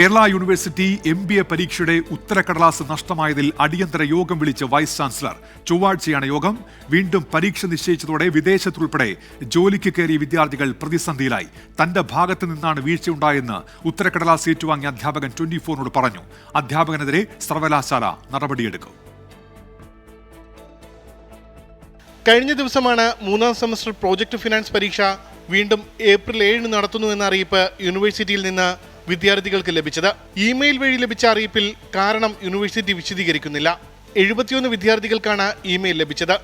Kerala university MBA പരീക്ഷയുടെ ഉത്തരക്കടലാസ് നഷ്ടമായതിൽ അടിയന്തര യോഗം വിളിച്ച് വൈസ് ചാൻസലർ. ചൊവ്വാഴ്ചയാണ് യോഗം. വീണ്ടും പരീക്ഷ നിശ്ചയിച്ചതോടെ വിദേശത്തുൾപ്പെടെ ജോലിക്ക് കയറിയ വിദ്യാർത്ഥികൾ പ്രതിസന്ധിയിലായി. തന്റെ ഭാഗത്തു നിന്നാണ് വീഴ്ചയുണ്ടായെന്ന് ഉത്തരക്കടലാസ് ഏറ്റുവാങ്ങിയ അധ്യാപകൻ 24നോട് പറഞ്ഞു. അധ്യാപകനെതിരെ സർവകലാശാല നടപടിയെടുക്കും. കഴിഞ്ഞ ദിവസമാണ് 3ാം സെമസ്റ്റർ പ്രോജക്ട് ഫിനാൻസ് പരീക്ഷ വീണ്ടും ഏപ്രിൽ 7 നടത്തുന്നുവെന്ന അറിയിപ്പ് യൂണിവേഴ്സിറ്റിയിൽ നിന്ന് വിദ്യാർത്ഥികൾക്ക് ലഭിച്ചത്. ഇമെയിൽ വഴി ലഭിച്ച അറിയിപ്പിൽ കാരണം യൂണിവേഴ്സിറ്റി വിശദീകരിക്കുന്നില്ല. 71 വിദ്യാർത്ഥികൾക്കാണ് ഇമെയിൽ ലഭിച്ചത്.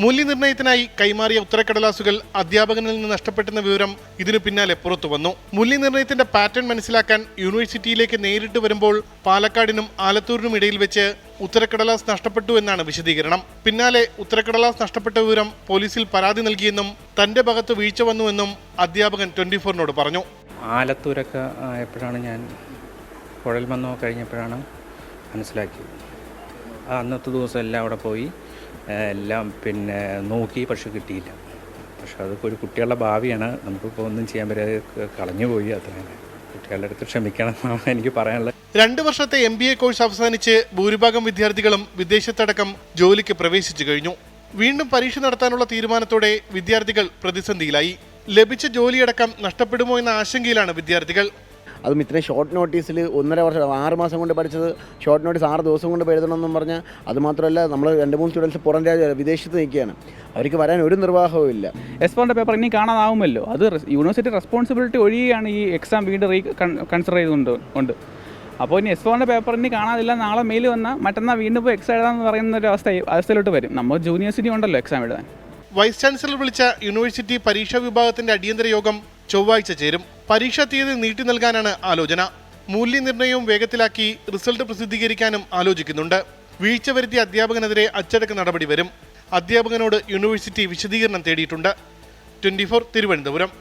മൂല്യനിർണ്ണയത്തിനായി കൈമാറിയ ഉത്തരക്കടലാസുകൾ അധ്യാപകനിൽ നിന്ന് നഷ്ടപ്പെട്ടെന്ന വിവരം ഇതിനു പിന്നാലെ പുറത്തു വന്നു. മൂല്യനിർണ്ണയത്തിന്റെ പാറ്റേൺ മനസ്സിലാക്കാൻ യൂണിവേഴ്സിറ്റിയിലേക്ക് നേരിട്ട് വരുമ്പോൾ പാലക്കാടിനും ആലത്തൂരിനും ഇടയിൽ വെച്ച് ഉത്തരക്കടലാസ് നഷ്ടപ്പെട്ടു എന്നാണ് വിശദീകരണം. പിന്നാലെ ഉത്തരക്കടലാസ് നഷ്ടപ്പെട്ട വിവരം പോലീസിൽ പരാതി നൽകിയെന്നും തന്റെ ഭാഗത്ത് വീഴ്ച വന്നുവെന്നും അധ്യാപകൻ 24നോട് പറഞ്ഞു. ആലത്തൂരൊക്കെ ആയപ്പോഴാണ് ഞാൻ കുഴൽമന്നോ കഴിഞ്ഞപ്പോഴാണ് മനസ്സിലാക്കിയത്. അന്നത്തെ ദിവസം എല്ലാം അവിടെ പോയി എല്ലാം നോക്കി, പക്ഷെ കിട്ടിയില്ല. പക്ഷെ അതൊക്കെ ഒരു കുട്ടികളുടെ ഭാവിയാണ്, നമുക്കിപ്പോൾ ഒന്നും ചെയ്യാൻ പറ്റാതെ കളഞ്ഞുപോയി. അത്ര കുട്ടികളുടെ അടുത്ത് ക്ഷമിക്കണം എന്നാണ് എനിക്ക് പറയാനുള്ളത്. 2 വർഷത്തെ MBA കോഴ്സ് അവസാനിച്ച് ഭൂരിഭാഗം വിദ്യാർത്ഥികളും വിദേശത്തടക്കം ജോലിക്ക് പ്രവേശിച്ചു കഴിഞ്ഞു. വീണ്ടും പരീക്ഷ നടത്താനുള്ള തീരുമാനത്തോടെ വിദ്യാർത്ഥികൾ പ്രതിസന്ധിയിലായി. ലഭിച്ച ജോലിയടക്കം നഷ്ടപ്പെടുമോ എന്ന ആശങ്കയിലാണ് വിദ്യാർത്ഥികൾ. അതും ഇത്രയും ഷോർട്ട് നോട്ടീസിൽ 1.5 വർഷം 6 മാസം കൊണ്ട് പഠിച്ചത് ഷോർട്ട് നോട്ടീസ് 6 ദിവസം കൊണ്ട് എഴുതണമെന്നും പറഞ്ഞാൽ അതുമാത്രമല്ല നമ്മൾ 2-3 സ്റ്റുഡൻസ് പുറം വിദേശത്ത് നിൽക്കുകയാണ്. അവർക്ക് വരാൻ ഒരു നിർവാഹവും ഇല്ല. എസ്4ൻ്റെ പേപ്പർ ഇനി കാണാനാവുമല്ലോ. അത് യൂണിവേഴ്സിറ്റി റെസ്പോൺസിബിലിറ്റി ഒഴിയാണ് ഈ എക്സാം വീണ്ടും കൺസിഡർ ചെയ്തുകൊണ്ട്. അപ്പോൾ ഇനി എസ്4ൻ്റെ പേപ്പർ ഇനി കാണാതില്ല, നാളെ മെയിൽ വന്നാൽ മറ്റന്നാൾ വീണ്ടും പോയി എക്സാം എഴുതാമെന്ന് പറയുന്ന ഒരു അവസ്ഥയിലോട്ട് വരും. നമ്മൾ ജൂനിയേഴ്സിറ്റി ഉണ്ടല്ലോ എക്സാം എഴുതാൻ. വൈസ് ചാൻസലർ വിളിച്ച യൂണിവേഴ്സിറ്റി പരീക്ഷാ വിഭാഗത്തിന്റെ അടിയന്തര യോഗം ചൊവ്വാഴ്ച ചേരും. പരീക്ഷാ തീയതി നീട്ടി നൽകാനാണ് ആലോചന. മൂല്യനിർണ്ണയവും വേഗത്തിലാക്കി റിസൾട്ട് പ്രസിദ്ധീകരിക്കാനും ആലോചിക്കുന്നുണ്ട്. വീഴ്ച വരുത്തിയ അധ്യാപകനെതിരെ അച്ചടക്ക നടപടി വരും. അധ്യാപകനോട് യൂണിവേഴ്സിറ്റി വിശദീകരണം തേടിയിട്ടുണ്ട്. 24 തിരുവനന്തപുരം.